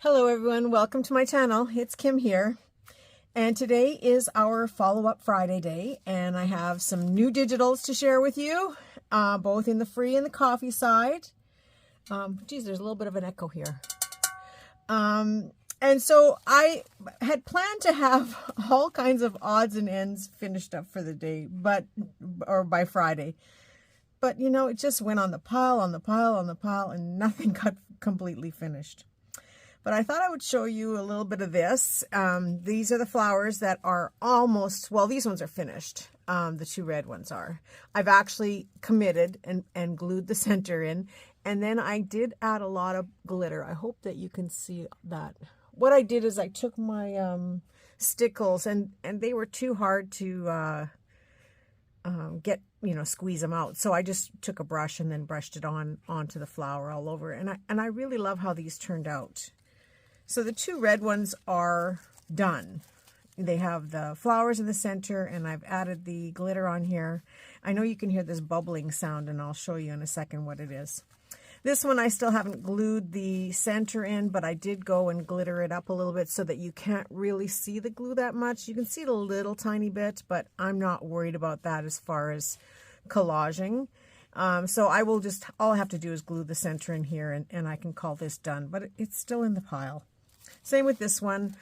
Hello everyone, welcome to my channel. It's Kim here, and today is our follow-up Friday day, and I have some new digitals to share with you, both in the free and the coffee side. Geez, there's a little bit of an echo here. And so I had planned to have all kinds of odds and ends finished up for the day, or by Friday. But you know, it just went on the pile, and nothing got completely finished. But I thought I would show you a little bit of this. These are the flowers that are almost, well, these ones are finished. The two red ones are. I've actually committed and glued the center in. And then I did add a lot of glitter. I hope that you can see that. What I did is I took my stickles, and they were too hard to squeeze them out. So I just took a brush and then brushed it onto the flower all over. And I really love how these turned out. So the two red ones are done. They have the flowers in the center, and I've added the glitter on here. I know you can hear this bubbling sound, and I'll show you in a second what it is. This one I still haven't glued the center in, but I did go and glitter it up a little bit so that you can't really see the glue that much. You can see it a little tiny bit, but I'm not worried about that as far as collaging. So all I have to do is glue the center in here, and I can call this done, but it's still in the pile. Same with this one.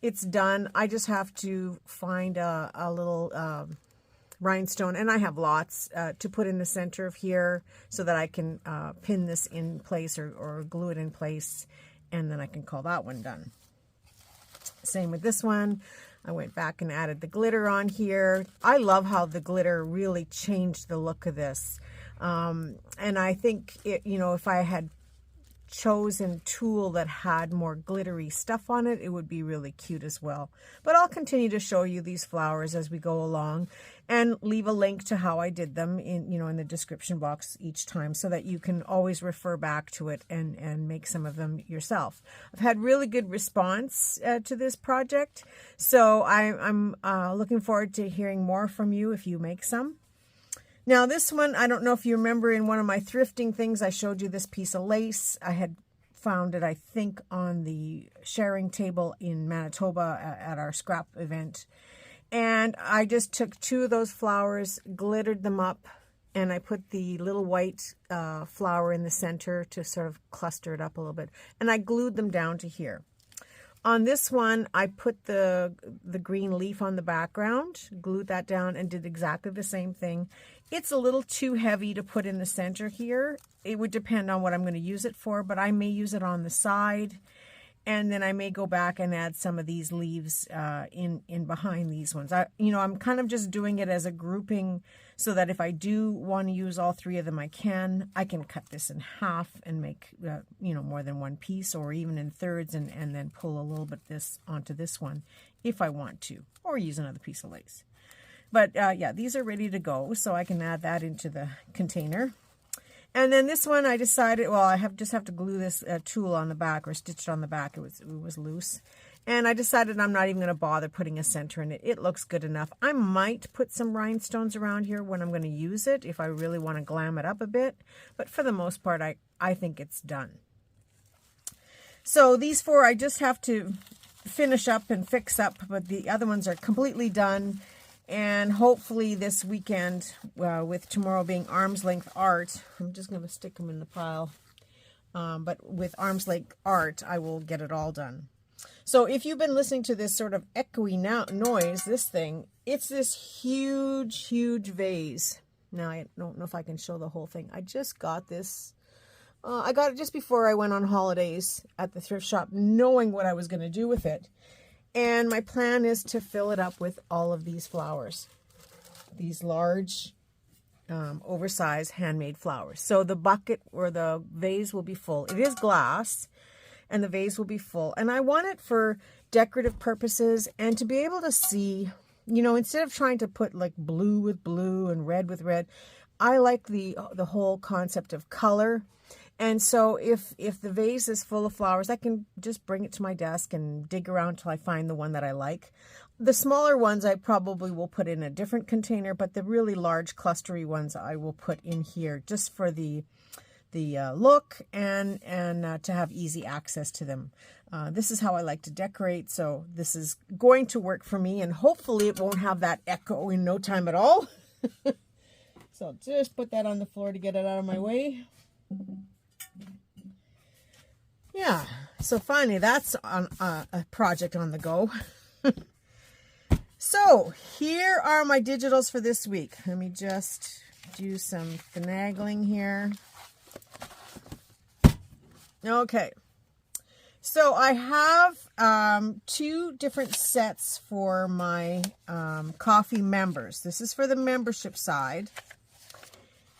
It's done. I just have to find a little rhinestone, and I have lots to put in the center of here so that I can pin this in place or glue it in place, and then I can call that one done. Same with this one. I went back and added the glitter on here. I love how the glitter really changed the look of this. And I think, if I had chosen tulle that had more glittery stuff on it, it would be really cute as well. But I'll continue to show you these flowers as we go along, and leave a link to how I did them in the description box each time, so that you can always refer back to it and make some of them yourself. I've had really good response to this project, so I'm looking forward to hearing more from you if you make some. Now this one, I don't know if you remember, in one of my thrifting things, I showed you this piece of lace. I had found it, I think, on the sharing table in Manitoba at our scrap event. And I just took two of those flowers, glittered them up, and I put the little white flower in the center to sort of cluster it up a little bit. And I glued them down to here. On this one, I put the green leaf on the background, glued that down, and did exactly the same thing. It's a little too heavy to put in the center here. It would depend on what I'm going to use it for, but I may use it on the side, and then I may go back and add some of these leaves in behind these ones. I'm kind of just doing it as a grouping so that if I do want to use all three of them, I can cut this in half and make more than one piece, or even in thirds, and then pull a little bit this onto this one if I want to, or use another piece of lace. But yeah, these are ready to go, so I can add that into the container. And then this one, I decided, well, I just have to glue this tulle on the back, or stitch it on the back. It was loose. And I decided I'm not even going to bother putting a center in it. It looks good enough. I might put some rhinestones around here when I'm going to use it, if I really want to glam it up a bit. But for the most part, I think it's done. So these four, I just have to finish up and fix up, but the other ones are completely done. And hopefully this weekend, with tomorrow being Arm's Length Art, I'm just going to stick them in the pile. But with Arm's Length Art, I will get it all done. So if you've been listening to this sort of echoey noise, it's this huge, huge vase. Now, I don't know if I can show the whole thing. I just got this. I got it just before I went on holidays at the thrift shop, knowing what I was going to do with it. And my plan is to fill it up with all of these flowers, these large, oversized handmade flowers. So the bucket or the vase will be full. It is glass, and the vase will be full. And I want it for decorative purposes, and to be able to see, instead of trying to put like blue with blue and red with red, I like the whole concept of color. And so if the vase is full of flowers, I can just bring it to my desk and dig around till I find the one that I like. The smaller ones I probably will put in a different container, but the really large clustery ones I will put in here just for the look and to have easy access to them. This is how I like to decorate, so this is going to work for me, and hopefully it won't have that echo in no time at all. So I'll just put that on the floor to get it out of my way. Yeah, so finally that's on a project on the go. So here are my digitals for this week. Let me just do some finagling here. Okay, so I have 2 different sets for my coffee members. This is for the membership side.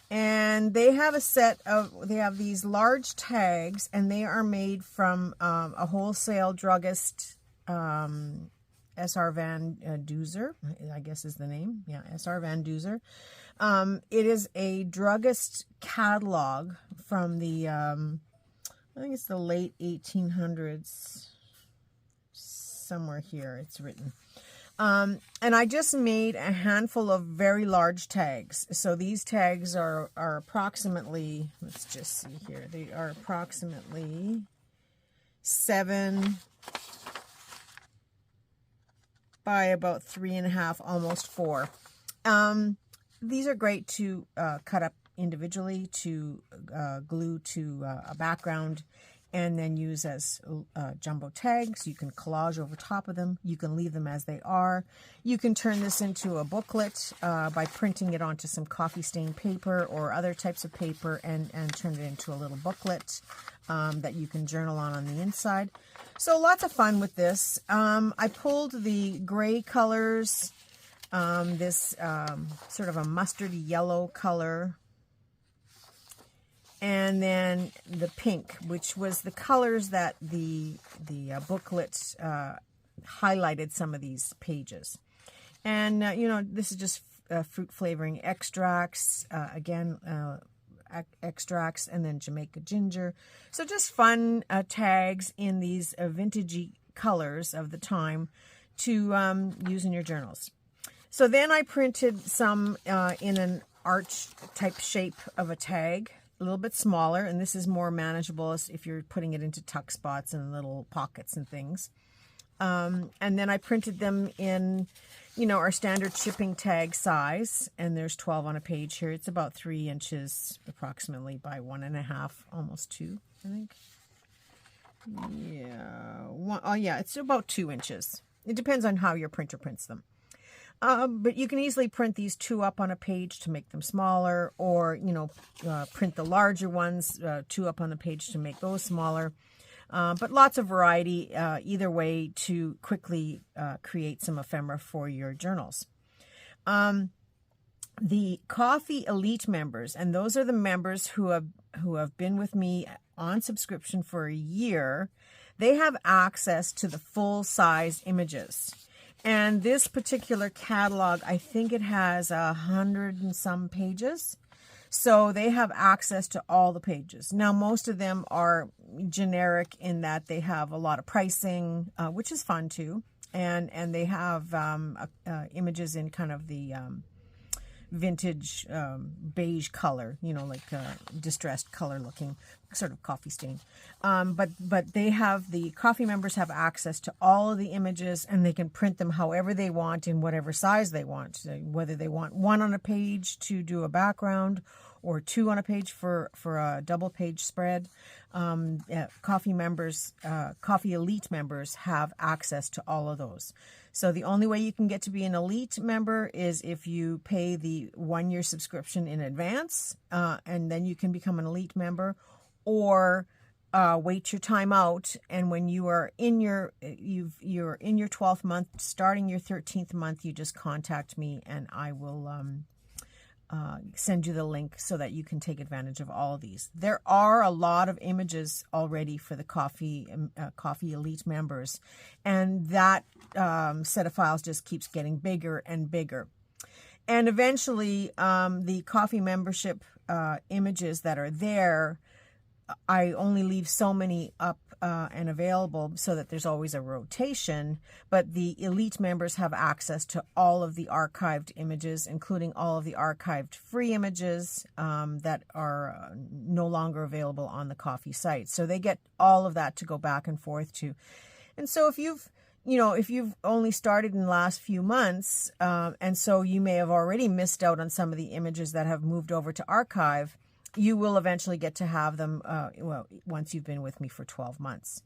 And they have a set of, they have these large tags, and they are made from a wholesale druggist, S.R. Van Duzer, I guess is the name. Yeah, S.R. Van Duzer. It is a druggist catalog from the, I think it's the late 1800s, somewhere here it's written. And I just made a handful of very large tags. So these tags are approximately, let's just see here, they are approximately 7 by about 3.5, almost 4. These are great to cut up individually, to glue to a background, and then use as jumbo tags. You can collage over top of them. You can leave them as they are. You can turn this into a booklet by printing it onto some coffee stain paper or other types of paper, and turn it into a little booklet that you can journal on the inside. So lots of fun with this. I pulled the gray colors, this sort of a mustardy yellow color, and then the pink, which was the colors that the booklet highlighted some of these pages. And, you know, this is just fruit flavoring extracts, extracts, and then Jamaica ginger. So just fun tags in these vintagey colors of the time to use in your journals. So then I printed some in an arch type shape of a tag, a little bit smaller, and this is more manageable if you're putting it into tuck spots and little pockets and things. And then I printed them in, you know, our standard shipping tag size, and there's 12 on a page here. It's about 3 inches approximately by 1.5, almost 2, I think. Yeah, it's about 2 inches. It depends on how your printer prints them. But you can easily print these 2 up on a page to make them smaller, or, you know, print the larger ones, 2 up on the page to make those smaller. But lots of variety either way to quickly create some ephemera for your journals. The Coffee Elite members, and those are the members who have been with me on subscription for a year, they have access to the full-size images. And this particular catalog, I think it has 100 and some pages. So they have access to all the pages. Now, most of them are generic in that they have a lot of pricing, which is fun too. And they have images in kind of the vintage beige color, you know, like distressed color looking, sort of coffee stain. But they have, the coffee members have access to all of the images, and they can print them however they want in whatever size they want, whether they want 1 on a page to do a background or 2 on a page for a double page spread. Coffee Elite members have access to all of those. So the only way you can get to be an elite member is if you pay the 1-year subscription in advance, and then you can become an elite member, or wait your time out. And when you are in you're in your 12th month, starting your 13th month, you just contact me, and I will send you the link so that you can take advantage of all of these. There are a lot of images already for the Coffee Elite members, and that set of files just keeps getting bigger and bigger. And eventually, the coffee membership images that are there I only leave so many up and available so that there's always a rotation, but the elite members have access to all of the archived images, including all of the archived free images that are no longer available on the coffee site. So they get all of that to go back and forth to. And so if you've only started in the last few months, and so you may have already missed out on some of the images that have moved over to archive, you will eventually get to have them, once you've been with me for 12 months.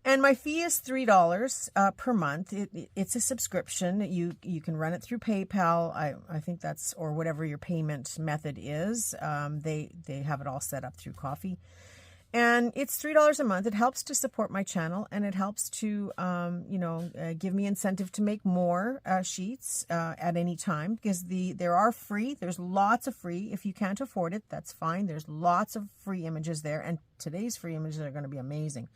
And my fee is $3 per month. It's a subscription. You can run it through PayPal. I think that's, or whatever your payment method is. They have it all set up through Coffee. And it's $3 a month. It helps to support my channel, and it helps to, give me incentive to make more sheets at any time, because there are free. There's lots of free. If you can't afford it, that's fine. There's lots of free images there, and today's free images are going to be amazing.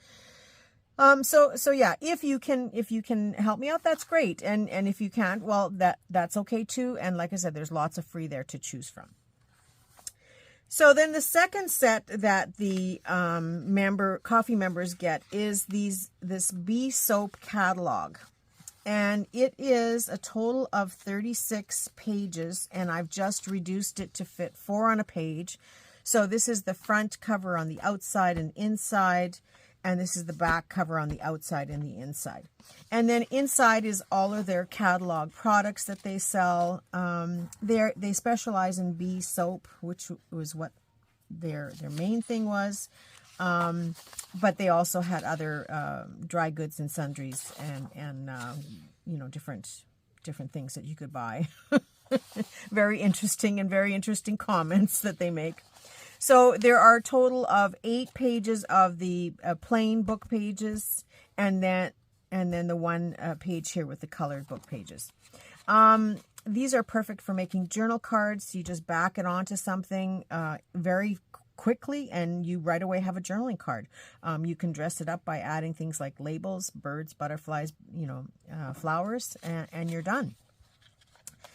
So yeah, if you can help me out, that's great. And if you can't, well, that's okay too. And like I said, there's lots of free there to choose from. So then the second set that the coffee members get is this Bee soap catalog. And it is a total of 36 pages, and I've just reduced it to fit 4 on a page. So this is the front cover on the outside and inside, and this is the back cover on the outside and the inside. And then inside is all of their catalog products that they sell. They specialize in Bee soap, which was what their main thing was. But they also had other dry goods and sundries and different things that you could buy. Very interesting comments that they make. So there are a total of 8 pages of the plain book pages, and then the one page here with the colored book pages. These are perfect for making journal cards. You just back it onto something very quickly, and you right away have a journaling card. You can dress it up by adding things like labels, birds, butterflies, flowers, and you're done.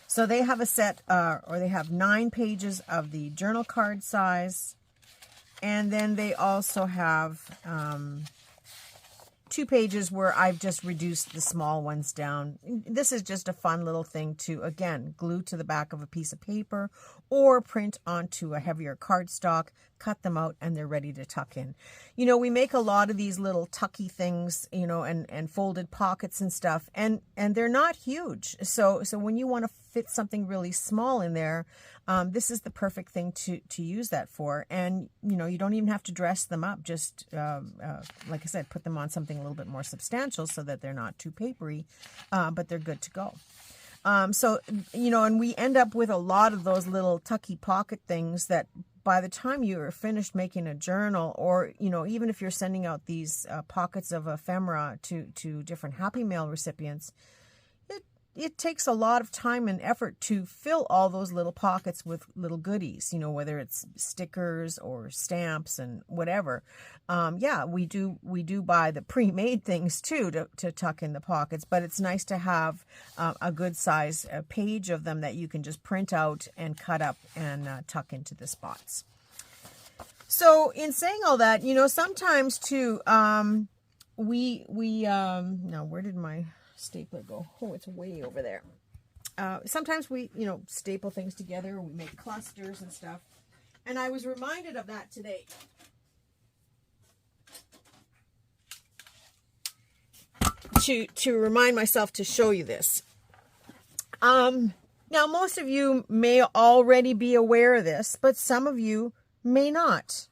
So they have a set, or they have 9 pages of the journal card size. And then they also have 2 pages where I've just reduced the small ones down. This is just a fun little thing to, again, glue to the back of a piece of paper or print onto a heavier cardstock, cut them out, and they're ready to tuck in. We make a lot of these little tucky things, and folded pockets and stuff, and they're not huge. So when you want to fit something really small in there, this is the perfect thing to use that for. And, you don't even have to dress them up. Just, like I said, put them on something a little bit more substantial so that they're not too papery, but they're good to go. And we end up with a lot of those little tucky pocket things that by the time you are finished making a journal, or, even if you're sending out these pockets of ephemera to different Happy Mail recipients, it takes a lot of time and effort to fill all those little pockets with little goodies, whether it's stickers or stamps and whatever. We do buy the pre-made things too to tuck in the pockets, but it's nice to have a good size page of them that you can just print out and cut up and tuck into the spots. So in saying all that, sometimes too, now where did my stapler go? Oh, it's way over there. Sometimes we, staple things together. We make clusters and stuff. And I was reminded of that today. To remind myself to show you this. Now, most of you may already be aware of this, but some of you may not.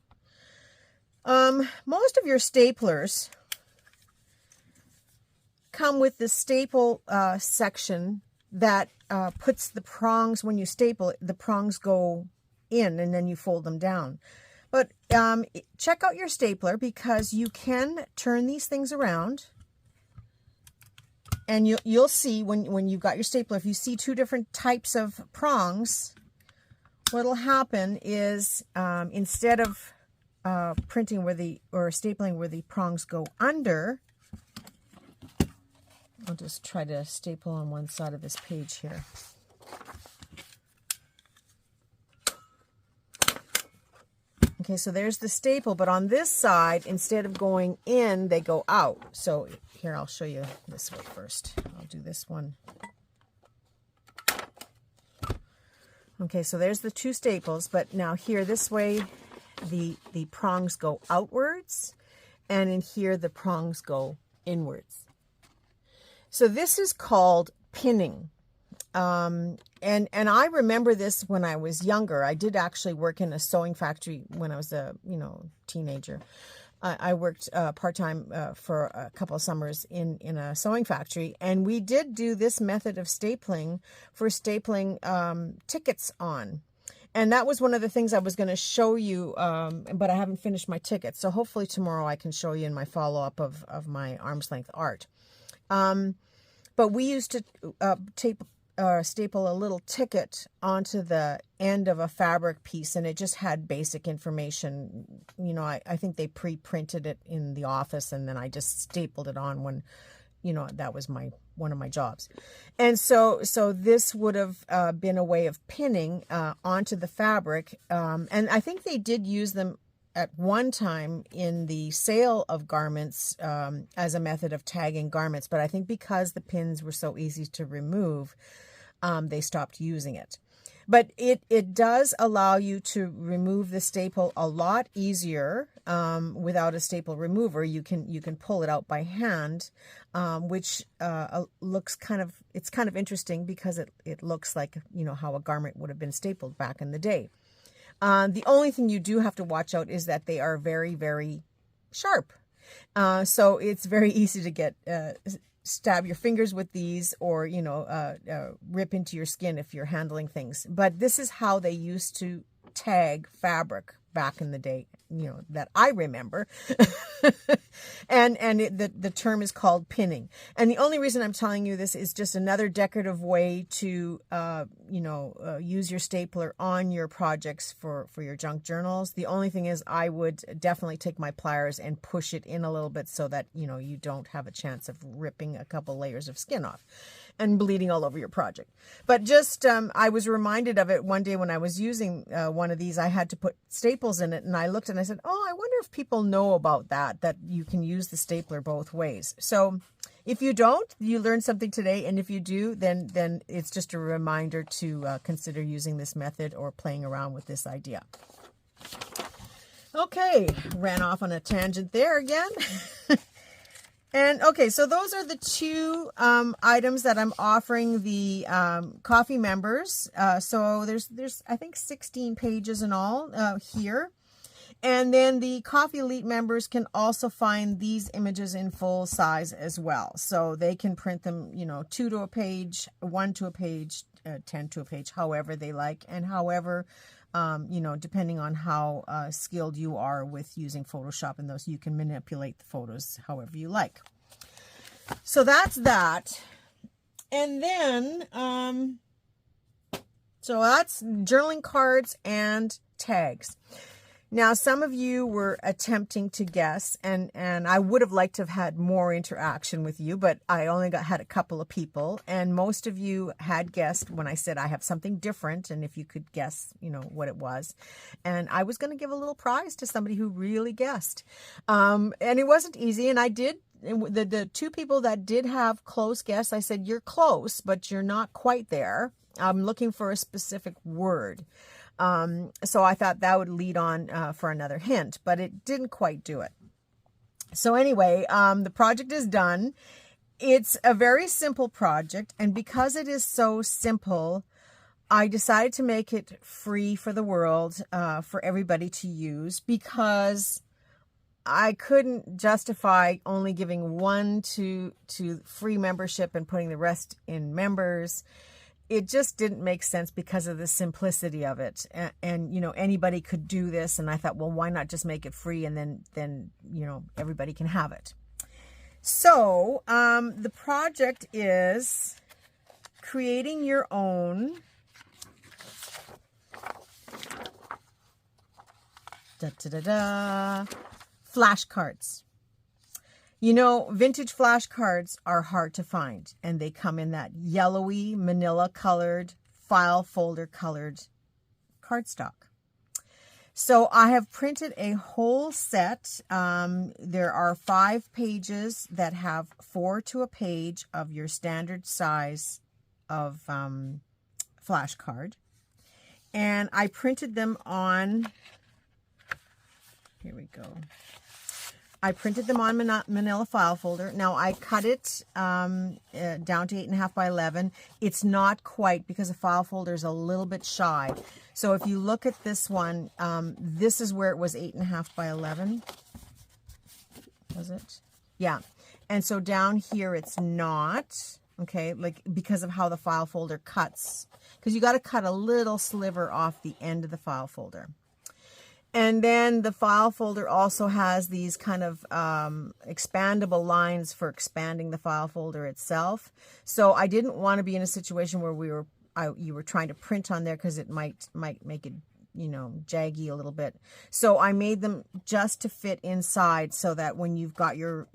Most of your staplers come with the staple section that puts the prongs, when you staple it, the prongs go in and then you fold them down. But check out your stapler, because you can turn these things around, and you'll see when you've got your stapler, if you see 2 different types of prongs, what'll happen is instead of printing or stapling where the prongs go under, I'll just try to staple on one side of this page here. Okay, so there's the staple, but on this side, instead of going in, they go out. So here, I'll show you this way first. I'll do this one. Okay, so there's the two staples, but now here, this way, the prongs go outwards, and in here, the prongs go inwards. So this is called pinning. And I remember this when I was younger. I did actually work in a sewing factory when I was a, teenager. I worked part-time for a couple of summers in a sewing factory, and we did do this method of stapling for stapling tickets on. And that was one of the things I was going to show you, but I haven't finished my ticket. So hopefully tomorrow I can show you in my follow-up of my arm's length art. But we used to staple a little ticket onto the end of a fabric piece, and it just had basic information. I think they pre-printed it in the office, and then I just stapled it on when, that was one of my jobs. And so this would have been a way of pinning onto the fabric, and I think they did use them at one time in the sale of garments as a method of tagging garments, but I think because the pins were so easy to remove, they stopped using it. But it does allow you to remove the staple a lot easier without a staple remover. You can pull it out by hand, which looks kind of interesting because it looks like how a garment would have been stapled back in the day. The only thing you do have to watch out is that they are very, very sharp. So it's very easy to get stab your fingers with these, or rip into your skin if you're handling things. But this is how they used to tag fabric back in the day, that I remember. and the term is called pinning. And the only reason I'm telling you this is just another decorative way to use your stapler on your projects for your junk journals. The only thing is I would definitely take my pliers and push it in a little bit so that you don't have a chance of ripping a couple layers of skin off and bleeding all over your project. But just I was reminded of it one day when I was using one of these. I had to put staples in it, and I looked and I said, I wonder if people know about that you can use the stapler both ways. So if you don't, you learned something today, and if you do, then it's just a reminder to consider using this method or playing around with this idea. Okay, ran off on a tangent there again. And okay, so those are the two items that I'm offering the coffee members. So there's I think 16 pages in all here. And then the Coffee Elite members can also find these images in full size as well. So they can print them, 2 to a page, 1 to a page, 10 to a page, however they like, and however, depending on how skilled you are with using Photoshop and those, you can manipulate the photos however you like. So that's that. And then, so that's journaling cards and tags. Now, some of you were attempting to guess, and I would have liked to have had more interaction with you, but I only had a couple of people, and most of you had guessed when I said I have something different, and if you could guess, what it was. And I was going to give a little prize to somebody who really guessed. And it wasn't easy, and I did. The two people that did have close guess, I said, you're close, but you're not quite there. I'm looking for a specific word. So I thought that would lead on for another hint, but it didn't quite do it. So anyway, the project is done. It's a very simple project, and because it is so simple, I decided to make it free for the world, for everybody to use, because I couldn't justify only giving one to free membership and putting the rest in members. It just didn't make sense because of the simplicity of it. And anybody could do this. And I thought, well, why not just make it free, and then everybody can have it. So the project is creating your own flashcards. Vintage flashcards are hard to find, and they come in that yellowy, manila colored, file folder colored cardstock. So I have printed a whole set. There are 5 pages that have 4 to a page of your standard size of flashcard. And I printed them on, here we go. I printed them on manila file folder. Now I cut it down to 8.5 by 11. It's not quite, because the file folder is a little bit shy. So if you look at this one, this is where it was 8.5 by 11. Was it? Yeah. And so down here it's not, okay, like because of how the file folder cuts. Because you got to cut a little sliver off the end of the file folder. And then the file folder also has these kind of expandable lines for expanding the file folder itself. So I didn't want to be in a situation where you were trying to print on there, because it might make it, you know, jaggy a little bit. So I made them just to fit inside, so that when you've got your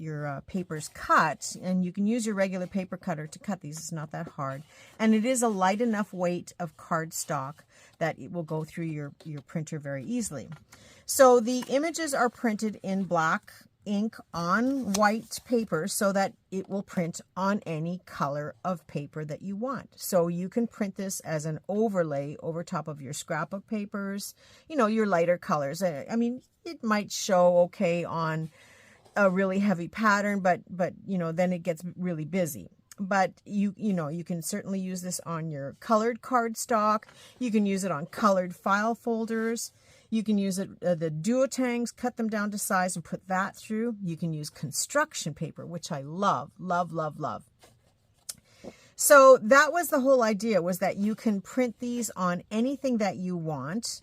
papers cut, and you can use your regular paper cutter to cut these, it's not that hard. And it is a light enough weight of cardstock that it will go through your printer very easily. So the images are printed in black ink on white paper, so that it will print on any color of paper that you want. So you can print this as an overlay over top of your scrapbook papers, you know, your lighter colors. I mean, it might show okay on a really heavy pattern, but you know, then it gets really busy. But you know, you can certainly use this on your colored cardstock. You can use it on colored file folders. You can use it, the duotangs, cut them down to size and put that through. You can use construction paper, which I love, love, love, love. So that was the whole idea, was that you can print these on anything that you want.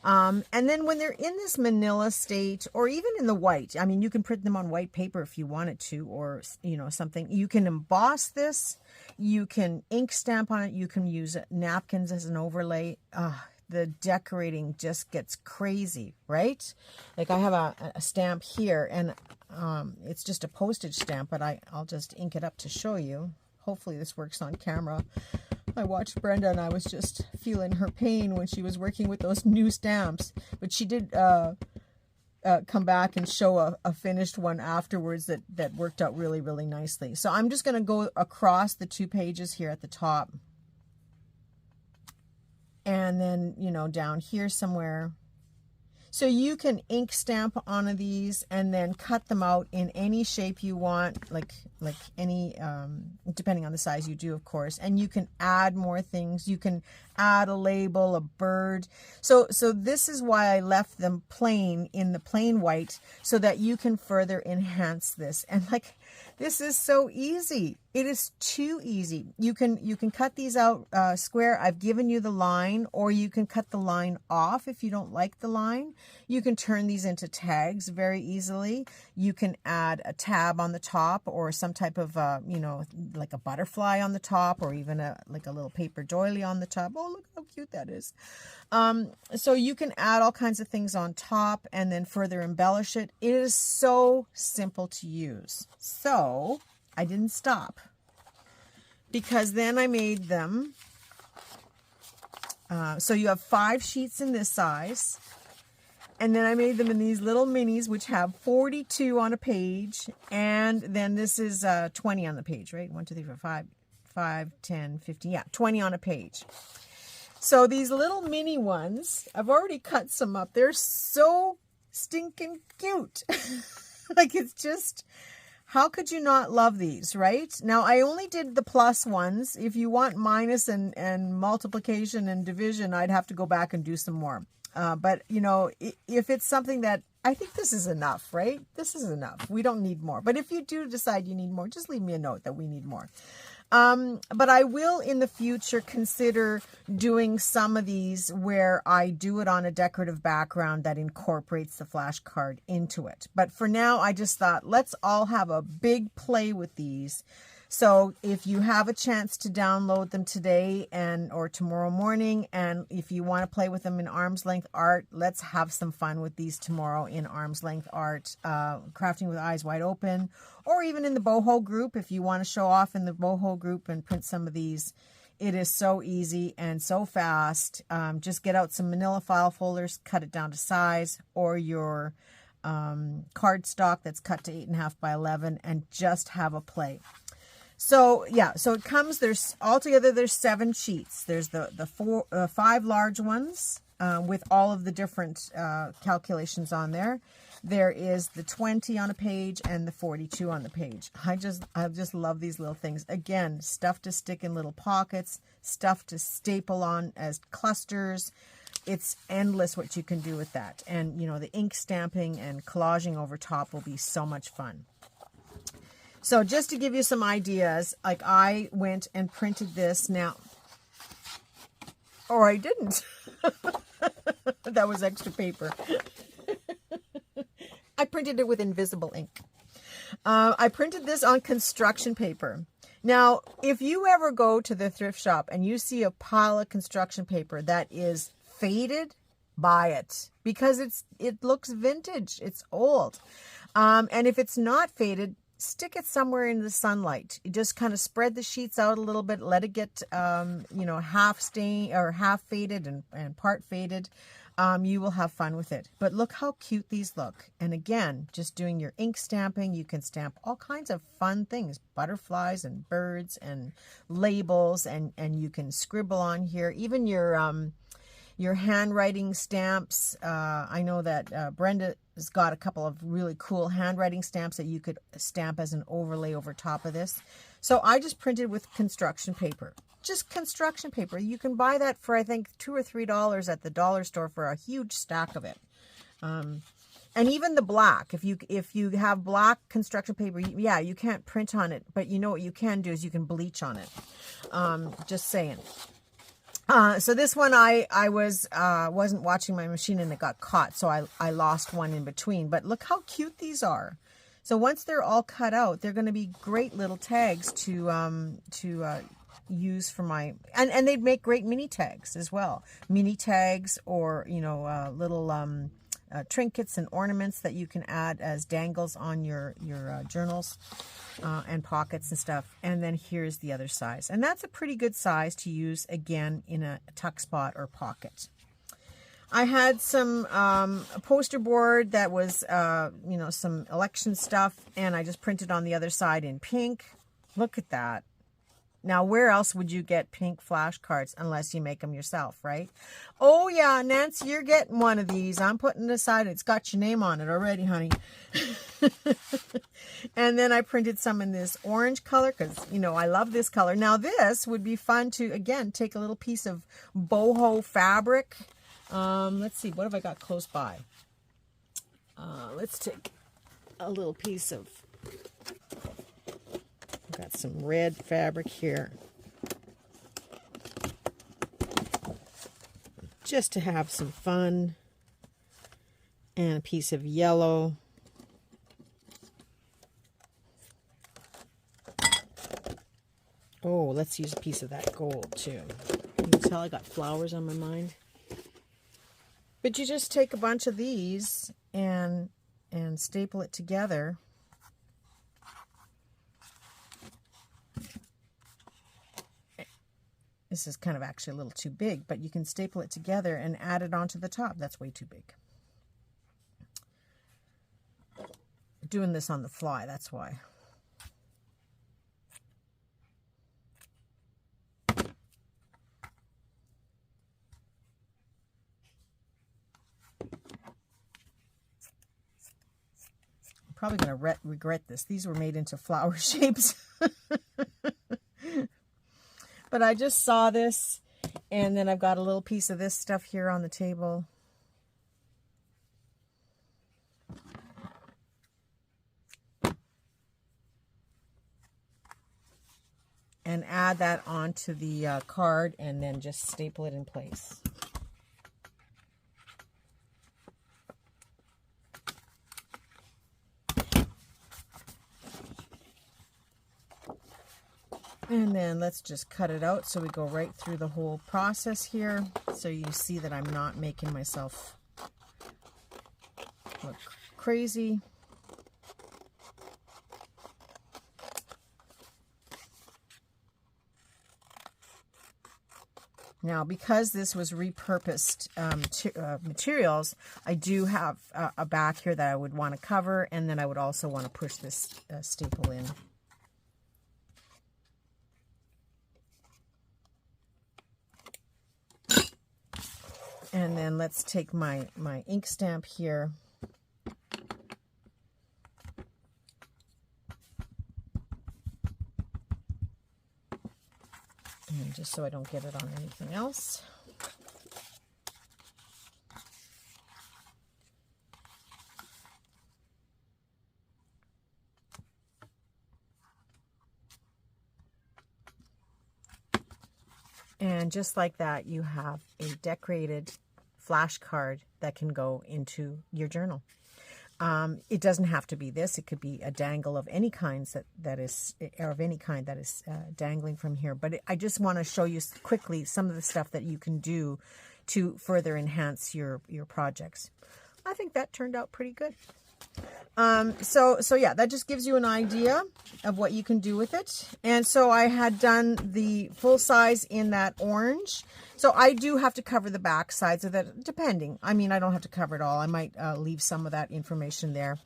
And then when they're in this manila state, or even in the white, I mean, you can print them on white paper if you wanted to, or, you know, something. You can emboss this. You can ink stamp on it. You can use napkins as an overlay. The decorating just gets crazy, right? Like I have a stamp here, and it's just a postage stamp, but I'll just ink it up to show you. Hopefully this works on camera. I watched Brenda, and I was just feeling her pain when she was working with those new stamps. But she did come back and show a finished one afterwards that worked out really, really nicely. So I'm just going to go across the 2 pages here at the top. And then, you know, down here somewhere. So you can ink stamp on these and then cut them out in any shape you want, like any, depending on the size you do, of course. And you can add more things. You can add a label, a bird. So this is why I left them plain in the plain white, so that you can further enhance this. And like, this is so easy. It is too easy. You can cut these out square. I've given you the line, or you can cut the line off if you don't like the line. You can turn these into tags very easily. You can add a tab on the top, or some type of, you know, like a butterfly on the top, or even like a little paper doily on the top. Oh, look how cute that is. So you can add all kinds of things on top and then further embellish it. It is so simple to use. So I didn't stop, because then I made them. So you have 5 sheets in this size. And then I made them in these little minis, which have 42 on a page. And then this is 20 on the page, right? 1, 2, 3, 4, 5, 10, 15. Yeah, 20 on a page. So these little mini ones, I've already cut some up. They're so stinking cute. Like, it's just, how could you not love these, right? Now, I only did the plus ones. If you want minus and multiplication and division, I'd have to go back and do some more. But, you know, if it's something that, I think this is enough, right? This is enough. We don't need more. But if you do decide you need more, just leave me a note that we need more. But I will in the future consider doing some of these where I do it on a decorative background that incorporates the flashcard into it. But for now, I just thought, let's all have a big play with these. So if you have a chance to download them today or tomorrow morning, and if you want to play with them in arm's length art, let's have some fun with these tomorrow in arm's length art, crafting with eyes wide open, or even in the boho group if you want to show off in the boho group and print some of these It is so easy and so fast. Just get out some manila file folders, cut it down to size, or your cardstock that's cut to 8.5 by 11, and just have a play. So yeah, so it comes, there's altogether there's 7 sheets. There's the 5 large ones with all of the different calculations on there. There is the 20 on a page and the 42 on the page. I just love these little things. Again, stuff to stick in little pockets, stuff to staple on as clusters. It's endless what you can do with that. And, you know, the ink stamping and collaging over top will be so much fun. So just to give you some ideas, like I went and printed this now. Or I didn't. That was extra paper. I printed it with invisible ink. I printed this on construction paper. Now, if you ever go to the thrift shop and you see a pile of construction paper that is faded, buy it, because it looks vintage. It's old. And if it's not faded, stick it somewhere in the sunlight. You just kind of spread the sheets out a little bit, let it get you know, half stain or half faded and part faded. You will have fun with it. But look how cute these look. And again, just doing your ink stamping, you can stamp all kinds of fun things, butterflies and birds and labels, and you can scribble on here. Even your handwriting stamps. I know that Brenda has got a couple of really cool handwriting stamps that you could stamp as an overlay over top of this. So I just printed with construction paper. Just construction paper. You can buy that for, I think, $2 or $3 at the dollar store for a huge stack of it. And even the black, if you have black construction paper, yeah, you can't print on it, but you know what you can do is you can bleach on it. Just saying. So this one I wasn't watching my machine and it got caught, so I lost one in between. But look how cute these are. So once they're all cut out, they're going to be great little tags to use for my, and they'd make great mini tags as well. Mini tags, or, you know, little trinkets and ornaments that you can add as dangles on your journals and pockets and stuff. And then here's the other size, and that's a pretty good size to use again in a tuck spot or pocket. I had some poster board that was you know, some election stuff, and I just printed on the other side in pink. Look at that. Now, where else would you get pink flashcards unless you make them yourself, right? Oh, yeah, Nancy, you're getting one of these. I'm putting it aside. It's got your name on it already, honey. And then I printed some in this orange color because, you know, I love this color. Now, this would be fun to, again, take a little piece of boho fabric. Let's see, what have I got close by? Let's take a little piece of... Got some red fabric here, just to have some fun, and a piece of yellow. Oh, let's use a piece of that gold too. You can tell I got flowers on my mind. But you just take a bunch of these and staple it together. This is kind of actually a little too big, but you can staple it together and add it onto the top. That's way too big. Doing this on the fly, that's why. I'm probably going to regret this. These were made into flower shapes. But I just saw this, and then I've got a little piece of this stuff here on the table. And add that onto the card, and then just staple it in place. And then let's just cut it out so we go right through the whole process here, so you see that I'm not making myself look crazy. Now, because this was repurposed materials, I do have a back here that I would want to cover, and then I would also want to push this staple in. And then let's take my ink stamp here. And just so I don't get it on anything else. And just like that, you have a decorated flashcard that can go into your journal. It doesn't have to be this. It could be a dangle of any kinds that is dangling from here. But I just want to show you quickly some of the stuff that you can do to further enhance your projects. I think that turned out pretty good. So yeah, that just gives you an idea of what you can do with it. And so I had done the full size in that orange. So I do have to cover the back sides of that, depending. I mean, I don't have to cover it all. I might leave some of that information there.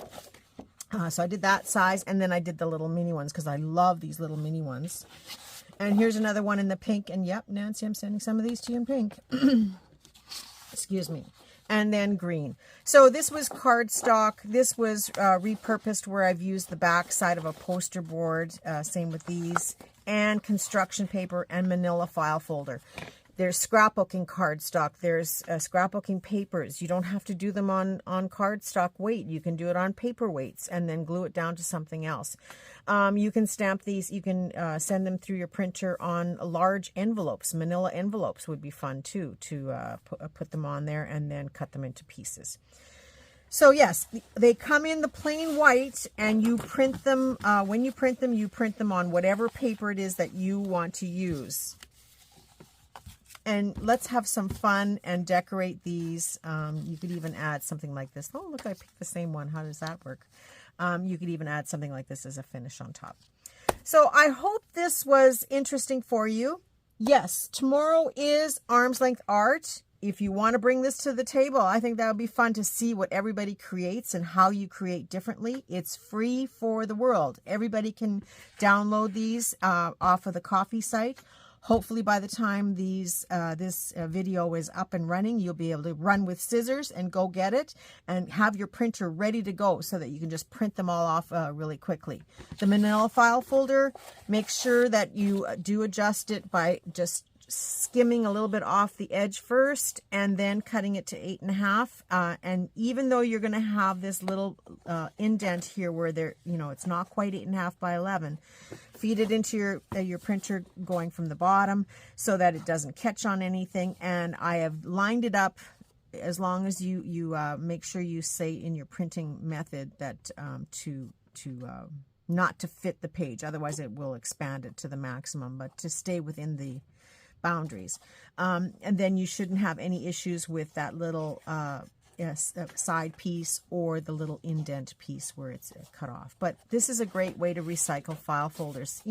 So I did that size, and then I did the little mini ones because I love these little mini ones. And here's another one in the pink. And yep, Nancy, I'm sending some of these to you in pink. Excuse me. And then green. So this was cardstock. This was repurposed where I've used the back side of a poster board. Same with these. And construction paper and manila file folder. There's scrapbooking cardstock. There's scrapbooking papers. You don't have to do them on cardstock weight. You can do it on paper weights and then glue it down to something else. You can stamp these. You can send them through your printer on large envelopes. Manila envelopes would be fun too, to put them on there and then cut them into pieces. So yes, they come in the plain white, and you print them. When you print them on whatever paper it is that you want to use. And let's have some fun and decorate these. You could even add something like this. Oh, look, I picked the same one. How does that work? You could even add something like this as a finish on top. So I hope this was interesting for you. Yes, tomorrow is Arm's Length Art. If you want to bring this to the table, I think that would be fun to see what everybody creates and how you create differently. It's free for the world. Everybody can download these off of the Ko-fi site. Hopefully by the time this video is up and running, you'll be able to run with scissors and go get it and have your printer ready to go so that you can just print them all off really quickly. The manila file folder, make sure that you do adjust it by just skimming a little bit off the edge first and then cutting it to 8.5. And even though you're going to have this little indent here where it's not quite 8.5 by 11, feed it into your printer going from the bottom so that it doesn't catch on anything. And I have lined it up as long as you make sure you say in your printing method that not to fit the page, otherwise it will expand it to the maximum, but to stay within the boundaries. And then you shouldn't have any issues with that little side piece or the little indent piece where it's cut off. But this is a great way to recycle file folders.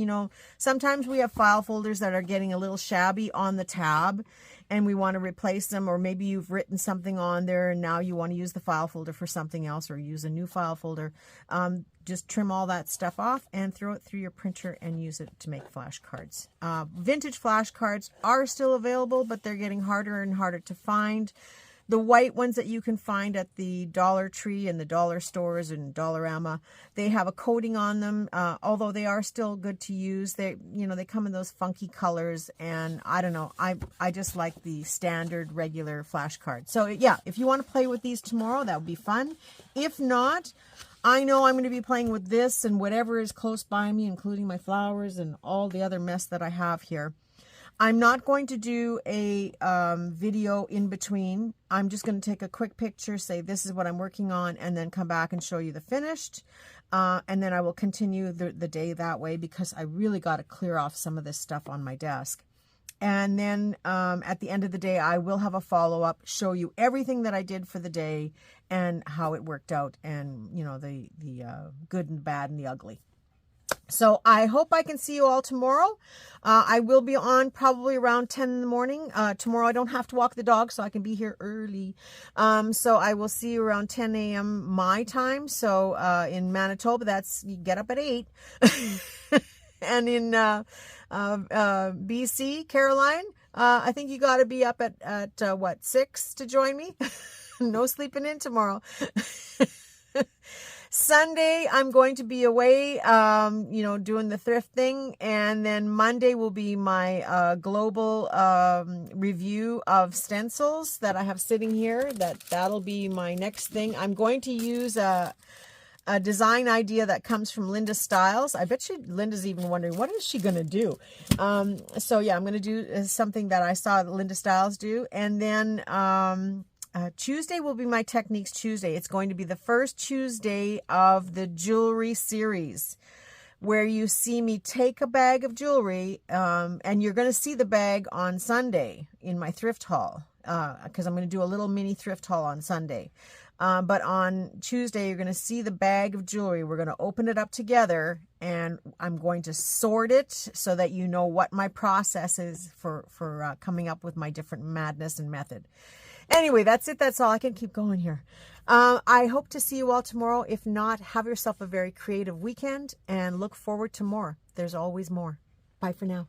Sometimes we have file folders that are getting a little shabby on the tab and we want to replace them, or maybe you've written something on there and now you want to use the file folder for something else or use a new file folder. Just trim all that stuff off and throw it through your printer and use it to make flashcards. Vintage flashcards are still available, but they're getting harder and harder to find. The white ones that you can find at the Dollar Tree and the dollar stores and Dollarama, they have a coating on them. Although they are still good to use, they come in those funky colors, and I don't know, I just like the standard regular flashcard. So yeah, if you want to play with these tomorrow, that would be fun. If not, I know I'm going to be playing with this and whatever is close by me, including my flowers and all the other mess that I have here. I'm not going to do a video in between. I'm just going to take a quick picture, say this is what I'm working on, and then come back and show you the finished. And then I will continue the day that way because I really got to clear off some of this stuff on my desk. And then at the end of the day, I will have a follow-up, show you everything that I did for the day and how it worked out, and the good and bad and the ugly. So I hope I can see you all tomorrow. I will be on probably around 10 in the morning. Tomorrow I don't have to walk the dog, so I can be here early. So I will see you around 10 a.m. my time. So in Manitoba, that's you get up at 8. And in BC, Caroline, I think you got to be up at what, 6 to join me? No sleeping in tomorrow. Sunday, I'm going to be away, doing the thrift thing. And then Monday will be my global review of stencils that I have sitting here. That'll be my next thing. I'm going to use a design idea that comes from Linda Stiles. I bet you Linda's even wondering, what is she going to do? So yeah, I'm going to do something that I saw Linda Stiles do. And then Tuesday will be my Techniques Tuesday. It's going to be the first Tuesday of the jewelry series, where you see me take a bag of jewelry, and you're going to see the bag on Sunday in my thrift haul, because I'm going to do a little mini thrift haul on Sunday. But on Tuesday, you're going to see the bag of jewelry. We're going to open it up together, and I'm going to sort it so that you know what my process is for coming up with my different madness and method. Anyway, that's it. That's all. I can keep going here. I hope to see you all tomorrow. If not, have yourself a very creative weekend and look forward to more. There's always more. Bye for now.